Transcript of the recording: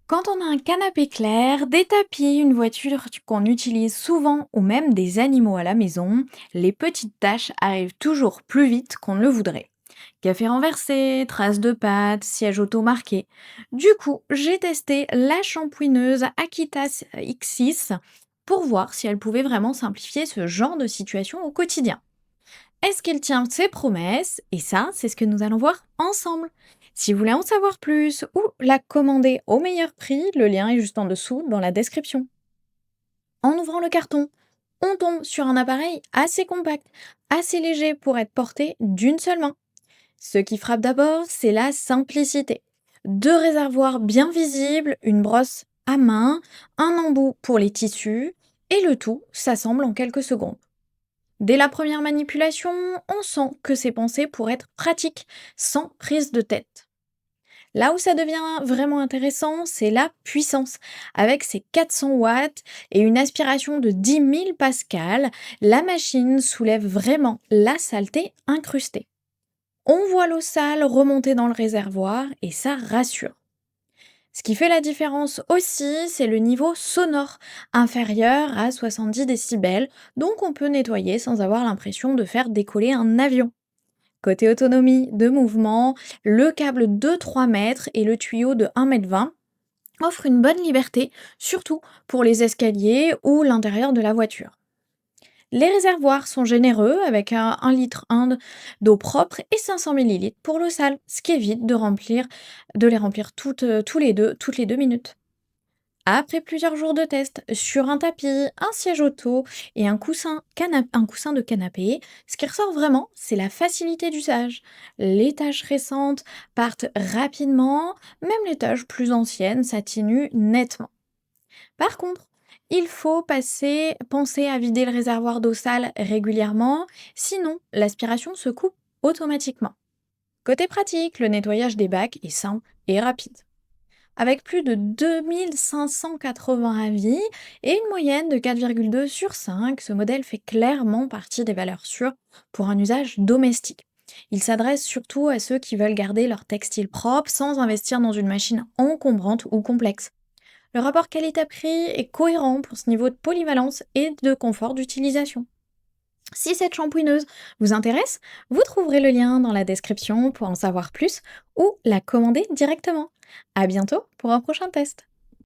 Quand on a un canapé clair, des tapis, une voiture qu'on utilise souvent ou même des animaux à la maison, les petites taches arrivent toujours plus vite qu'on ne le voudrait. Café renversé, traces de pâtes, siège auto marqué. Du coup, j'ai testé la shampouineuse Akita X6 pour voir si elle pouvait vraiment simplifier ce genre de situation au quotidien. Est-ce qu'elle tient ses promesses? Et ça, c'est ce que nous allons voir ensemble. Si vous voulez en savoir plus ou la commander au meilleur prix, le lien est juste en dessous dans la description. En ouvrant le carton, on tombe sur un appareil assez compact, assez léger pour être porté d'une seule main. Ce qui frappe d'abord, c'est la simplicité. Deux réservoirs bien visibles, une brosse à main, un embout pour les tissus, et le tout s'assemble en quelques secondes. Dès la première manipulation, on sent que c'est pensé pour être pratique, sans prise de tête. Là où ça devient vraiment intéressant, c'est la puissance. Avec ses 400 watts et une aspiration de 10 000 pascal, la machine soulève vraiment la saleté incrustée. On voit l'eau sale remonter dans le réservoir et ça rassure. Ce qui fait la différence aussi, c'est le niveau sonore, inférieur à 70 décibels, donc on peut nettoyer sans avoir l'impression de faire décoller un avion. Côté autonomie de mouvement, le câble de 3 mètres et le tuyau de 1,20 m offrent une bonne liberté, surtout pour les escaliers ou l'intérieur de la voiture. Les réservoirs sont généreux avec un 1 litre 1 d'eau propre et 500 millilitres pour l'eau sale, ce qui évite de les remplir toutes les 2 minutes. Après plusieurs jours de test sur un tapis, un siège auto et un coussin de canapé, ce qui ressort vraiment, c'est la facilité d'usage. Les tâches récentes partent rapidement, même les tâches plus anciennes s'atténuent nettement. Par contre, il faut penser à vider le réservoir d'eau sale régulièrement, sinon l'aspiration se coupe automatiquement. Côté pratique, le nettoyage des bacs est simple et rapide. Avec plus de 2580 avis et une moyenne de 4,2 sur 5, ce modèle fait clairement partie des valeurs sûres pour un usage domestique. Il s'adresse surtout à ceux qui veulent garder leur textile propre sans investir dans une machine encombrante ou complexe. Le rapport qualité-prix est cohérent pour ce niveau de polyvalence et de confort d'utilisation. Si cette shampouineuse vous intéresse, vous trouverez le lien dans la description pour en savoir plus ou la commander directement. À bientôt pour un prochain test.